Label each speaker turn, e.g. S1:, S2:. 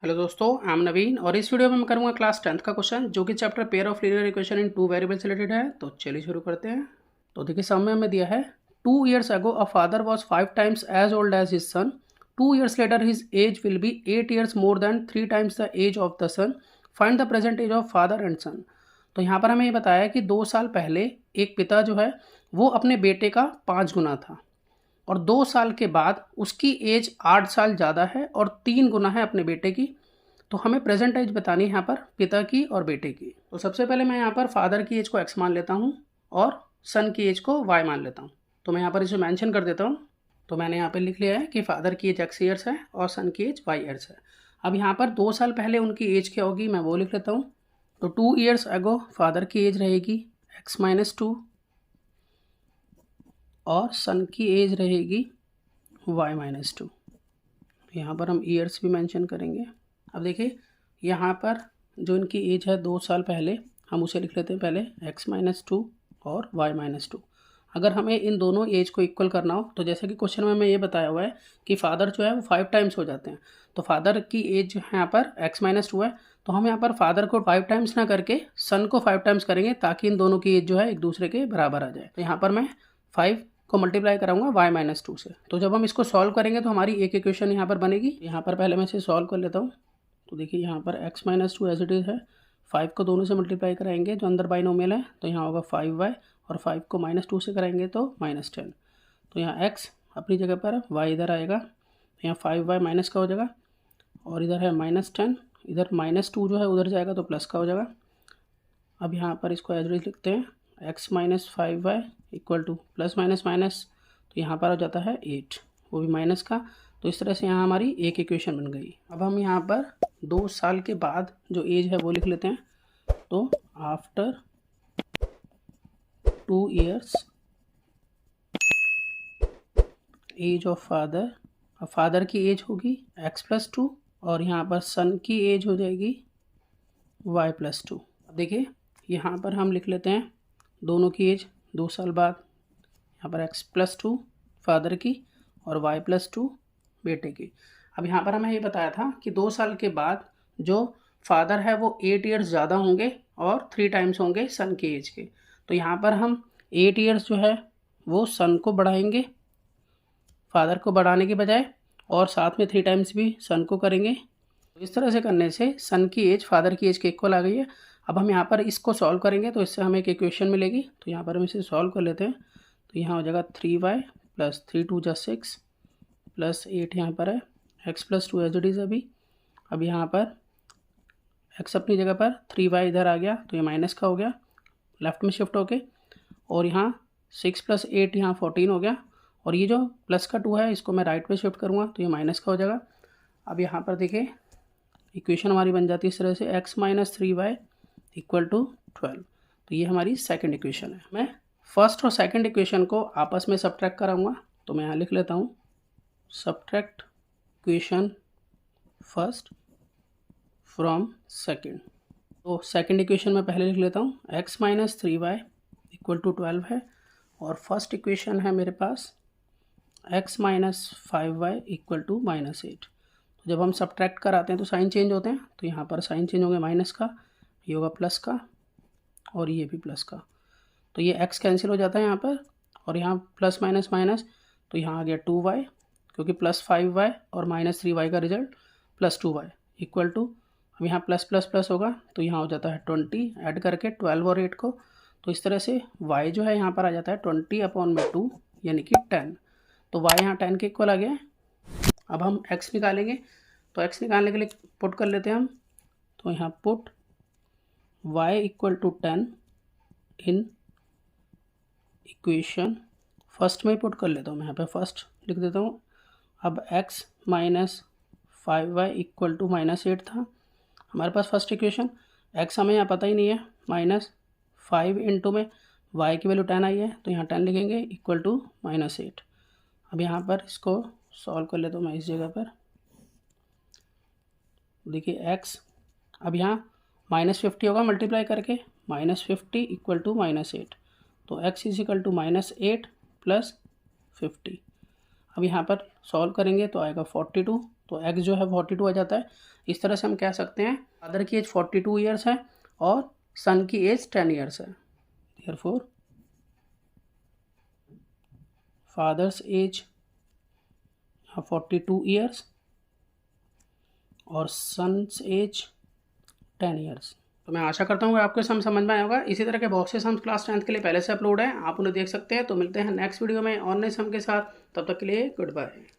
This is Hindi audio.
S1: हेलो दोस्तों, आई एम नवीन और इस वीडियो में मैं करूंगा क्लास 10th का क्वेश्चन जो कि chapter pair of linear equation in two variable से रिलेटेड है। तो चलिए शुरू करते हैं। तो देखिए सामने हमें दिया है 2 years ago a father was 5 times as old as his son. 2 years later his age will be 8 years more than 3 times the age of the son. Find the present age of father and son. तो यहाँ पर हमें ये बताया कि 2 साल पहले एक पिता जो है वो अपने बेटे का 5 गुना था और 2 साल के बाद उसकी एज 8 साल ज़्यादा है और 3 गुना है अपने बेटे की। तो हमें प्रेजेंट एज बतानी है यहाँ पर पिता की और बेटे की। तो सबसे पहले मैं यहाँ पर फादर की एज को x मान लेता हूँ और सन की एज को y मान लेता हूँ। तो मैं यहाँ पर इसे मेंशन कर देता हूँ। तो मैंने यहाँ पर लिख लिया है कि फादर की एज x ईयर्स है और सन की एज y ईयर्स है। अब यहाँ पर 2 साल पहले उनकी एज क्या होगी मैं वो लिख लेता हूँ। तो 2 years ago फादर की एज रहेगी x-2 और सन की एज रहेगी y-2। यहाँ पर हम ईयर्स भी मेंशन करेंगे। अब देखिए यहाँ पर जो इनकी एज है 2 साल पहले हम उसे लिख लेते हैं पहले x-2 और y-2। अगर हमें इन दोनों एज को इक्वल करना हो तो जैसे कि क्वेश्चन में हमें ये बताया हुआ है कि फादर जो है वो 5 टाइम्स हो जाते हैं। तो फादर की एज जो है यहाँ पर x-2 है, तो हम यहाँ पर फादर को 5 टाइम्स ना करके सन को 5 टाइम्स करेंगे ताकि इन दोनों की एज जो है एक दूसरे के बराबर आ जाए। तो यहाँ पर मैं 5 को मल्टीप्लाई कराऊंगा y-2 से। तो जब हम इसको सॉल्व करेंगे तो हमारी एक इक्वेशन यहाँ पर बनेगी। यहाँ पर पहले मैं इसे सॉल्व कर लेता हूँ। तो देखिए यहाँ पर x-2 एज इट इज़ है, 5 को दोनों से मल्टीप्लाई कराएंगे जो अंदर बाइनोमियल है तो यहाँ होगा 5y और 5 को -2 से कराएंगे तो -10। तो यहाँ x अपनी जगह पर y इधर आएगा, यहाँ 5y माइनस का हो जाएगा और इधर है -10, इधर -2 जो है उधर जाएगा तो प्लस का हो जाएगा। अब यहाँ पर इसको एज इट इज़ लिखते हैं x - 5y equal two plus minus minus, तो यहाँ पर हो जाता है 8, वो भी माइनस का। तो इस तरह से यहाँ हमारी एक इक्वेशन बन गई। अब हम यहाँ पर 2 साल के बाद जो एज है वो लिख लेते हैं। तो after 2 years age of father, अब फादर की एज होगी x+2 और यहाँ पर सन की एज हो जाएगी y+2। देखिए यहाँ पर हम लिख लेते हैं दोनों की एज 2 साल बाद, यहाँ पर x+2 फादर की और y+2 बेटे की। अब यहाँ पर हमें ये बताया था कि 2 साल के बाद जो फादर है वो 8 ईयर्स ज़्यादा होंगे और 3 टाइम्स होंगे सन की एज के। तो यहाँ पर हम 8 ईयर्स जो है वो सन को बढ़ाएंगे फादर को बढ़ाने के बजाय और साथ में 3 टाइम्स भी सन को करेंगे। इस तरह से करने से सन की एज फादर की एज के इक्वल आ गई है। अब हम यहाँ पर इसको सॉल्व करेंगे तो इससे हमें एक इक्वेशन मिलेगी। तो यहाँ पर हम इसे सॉल्व कर लेते हैं। तो यहाँ हो जाएगा 3y + 3 × 2 = 6 + 8 यहाँ पर है, x+2 एज इट इज़ अभी। अब यहाँ पर x अपनी जगह पर 3y इधर आ गया तो ये माइनस का हो गया लेफ्ट में शिफ्ट होके, और यहाँ 6 + 8 यहाँ 14 हो गया, और ये जो प्लस का 2 है इसको मैं राइट में शिफ्ट करूँगा तो ये माइनस का हो जाएगा। अब यहाँ पर देखिए इक्वेशन हमारी बन जाती है इस तरह से x - 3y = 12। तो ये हमारी सेकंड इक्वेशन है। मैं फर्स्ट और सेकंड इक्वेशन को आपस में सब्ट्रैक्ट कराऊंगा। तो मैं यहाँ लिख लेता हूँ subtract equation first from second. तो सेकंड इक्वेशन में पहले लिख लेता हूँ x - 3y = 12 है, और फर्स्ट इक्वेशन है मेरे पास x - 5y = -8। तो जब हम सब्ट्रैक्ट कराते हैं तो साइन चेंज होते हैं, तो यहाँ पर साइन चेंज हो गया माइनस का, ये होगा प्लस का और ये भी प्लस का। तो ये x कैंसिल हो जाता है यहाँ पर, और यहाँ प्लस माइनस माइनस, तो यहाँ आ गया 2y, क्योंकि +5y और -3y का रिजल्ट +2y इक्वल टू, अब यहाँ प्लस प्लस प्लस होगा तो यहाँ हो जाता है 20, ऐड करके 12 और 8 को। तो इस तरह से y जो है यहाँ पर आ जाता है 20/2 यानी कि 10। तो y यहाँ 10 के इक्वल आ गया है। अब हम x निकालेंगे, तो x निकालने के लिए पुट कर लेते हैं हम। तो यहाँ put y = 10 in equation first में पुट कर लेता हूँ मैं, यहाँ पे फर्स्ट लिख देता हूँ। अब x - 5y = -8 था हमारे पास फर्स्ट इक्वेशन, x हमें यहाँ पता ही नहीं है, -5 इंटू में y की वैल्यू 10 आई है तो यहाँ 10 लिखेंगे इक्वल टू -8। अब यहाँ पर इसको सॉल्व कर लेता हूँ मैं इस जगह पर। देखिए x अब यहाँ -50 होगा मल्टीप्लाई करके, -50 = -8, तो x = -8 + 50। अब यहाँ पर सॉल्व करेंगे तो आएगा 42 तो एक्स जो है 42 आ जाता है। इस तरह से हम कह सकते हैं फादर की एज 42 ईयर्स है और सन की एज 10 ईयर्स है। देयरफॉर फादर्स एज 42 ईयर्स और सन्स एज 10 ईयर्स। तो मैं आशा करता हूँ कि आपको समझ में आया होगा। इसी तरह के बहुत से सम्स क्लास 10th के लिए पहले से अपलोड हैं, आप उन्हें देख सकते हैं। तो मिलते हैं नेक्स्ट वीडियो में और नए सम के साथ, तब तक के लिए गुड बाय।